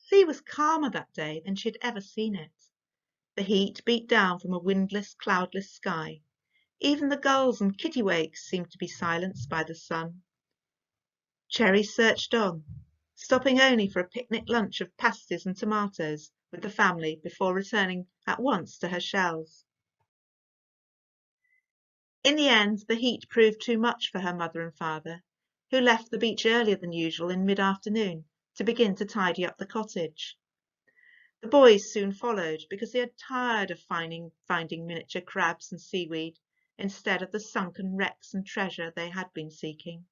The sea was calmer that day than she had ever seen it. The heat beat down from a windless, cloudless sky. Even the gulls and kittiwakes seemed to be silenced by the sun. Cherry searched on, stopping only for a picnic lunch of pasties and tomatoes with the family before returning at once to her shells. In the end, the heat proved too much for her mother and father, who left the beach earlier than usual in mid-afternoon to begin to tidy up the cottage. The boys soon followed because they had tired of finding miniature crabs and seaweed instead of the sunken wrecks and treasure they had been seeking.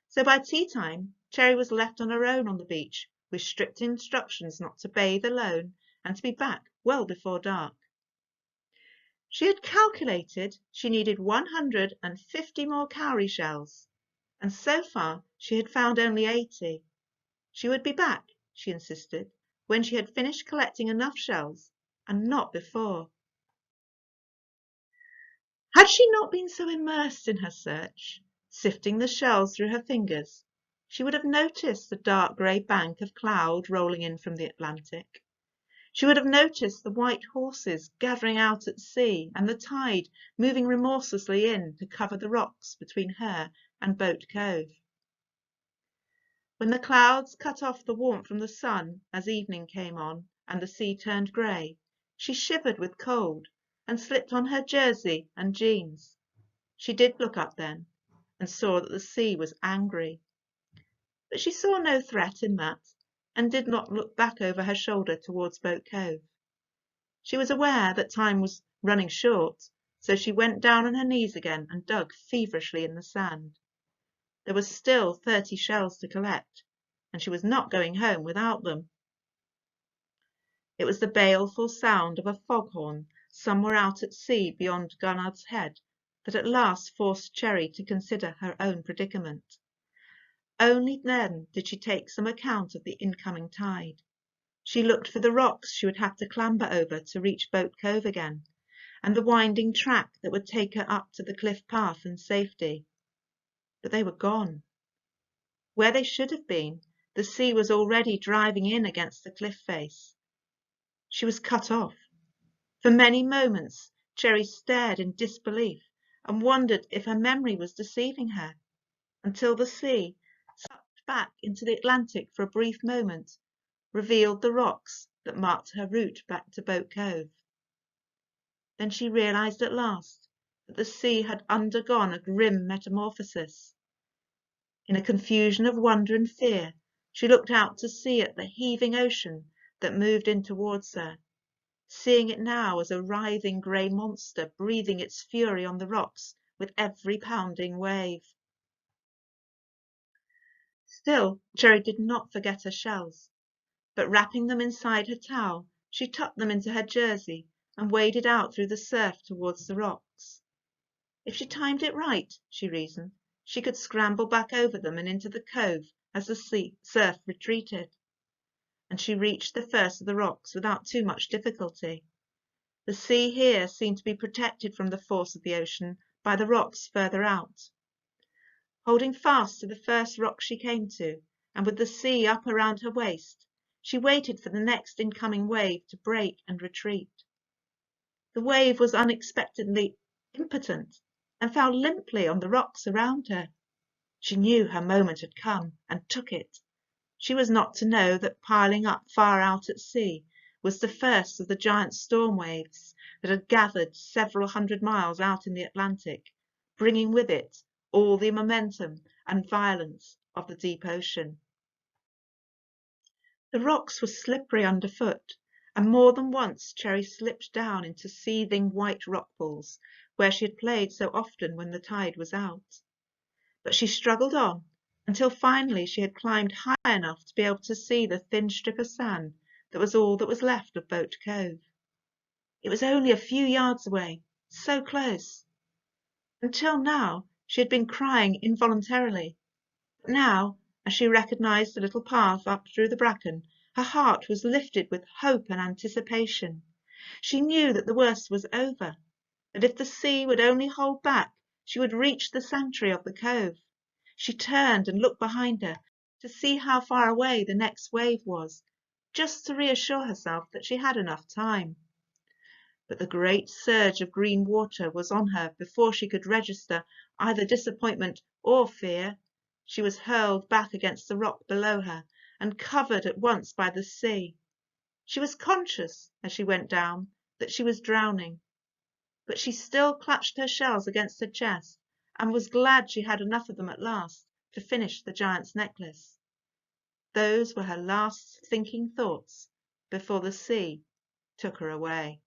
So by tea time, Cherry was left on her own on the beach with strict instructions not to bathe alone and to be back well before dark. She had calculated she needed 150 more cowrie shells, and so far she had found only 80. She would be back, she insisted, when she had finished collecting enough shells, and not before. Had she not been so immersed in her search, sifting the shells through her fingers, she would have noticed the dark grey bank of cloud rolling in from the Atlantic. She would have noticed the white horses gathering out at sea and the tide moving remorselessly in to cover the rocks between her and Boat Cove. When the clouds cut off the warmth from the sun as evening came on and the sea turned grey, she shivered with cold and slipped on her jersey and jeans. She did look up then and saw that the sea was angry. But she saw no threat in that, and did not look back over her shoulder towards Boat Cove. She was aware that time was running short, so she went down on her knees again and dug feverishly in the sand. There was still 30 shells to collect, and she was not going home without them. It was the baleful sound of a foghorn somewhere out at sea beyond Gunard's Head that at last forced Cherry to consider her own predicament. Only then did she take some account of the incoming tide. She looked for the rocks she would have to clamber over to reach Boat Cove again, and the winding track that would take her up to the cliff path in safety. But they were gone. Where they should have been, the sea was already driving in against the cliff face. She was cut off. For many moments Cherry stared in disbelief and wondered if her memory was deceiving her, until the sea, sucked back into the Atlantic for a brief moment, revealed the rocks that marked her route back to Boat Cove. Then she realized at last that the sea had undergone a grim metamorphosis. In a confusion of wonder and fear, she looked out to sea at the heaving ocean that moved in towards her, seeing it now as a writhing grey monster breathing its fury on the rocks with every pounding wave. Still, Cherry did not forget her shells, but wrapping them inside her towel, she tucked them into her jersey and waded out through the surf towards the rocks. If she timed it right, she reasoned, she could scramble back over them and into the cove as the surf retreated. And she reached the first of the rocks without too much difficulty. The sea here seemed to be protected from the force of the ocean by the rocks further out. Holding fast to the first rock she came to, and with the sea up around her waist, she waited for the next incoming wave to break and retreat. The wave was unexpectedly impotent and fell limply on the rocks around her. She knew her moment had come, and took it. She was not to know that piling up far out at sea was the first of the giant storm waves that had gathered several hundred miles out in the Atlantic, bringing with it all the momentum and violence of the deep ocean. The rocks were slippery underfoot, and more than once Cherry slipped down into seething white rock pools where she had played so often when the tide was out. But she struggled on until finally she had climbed high enough to be able to see the thin strip of sand that was all that was left of Boat Cove. It was only a few yards away, so close. Until now she had been crying involuntarily, but now, as she recognised the little path up through the bracken, her heart was lifted with hope and anticipation. She knew that the worst was over, that if the sea would only hold back, she would reach the sanctuary of the cove. She turned and looked behind her to see how far away the next wave was. just to reassure herself that she had enough time. But the great surge of green water was on her before she could register either disappointment or fear. She was hurled back against the rock below her and covered at once by the sea. She was conscious, as she went down, that she was drowning, but she still clutched her shells against her chest and was glad she had enough of them at last to finish the giant's necklace. Those were her last thinking thoughts before the sea took her away.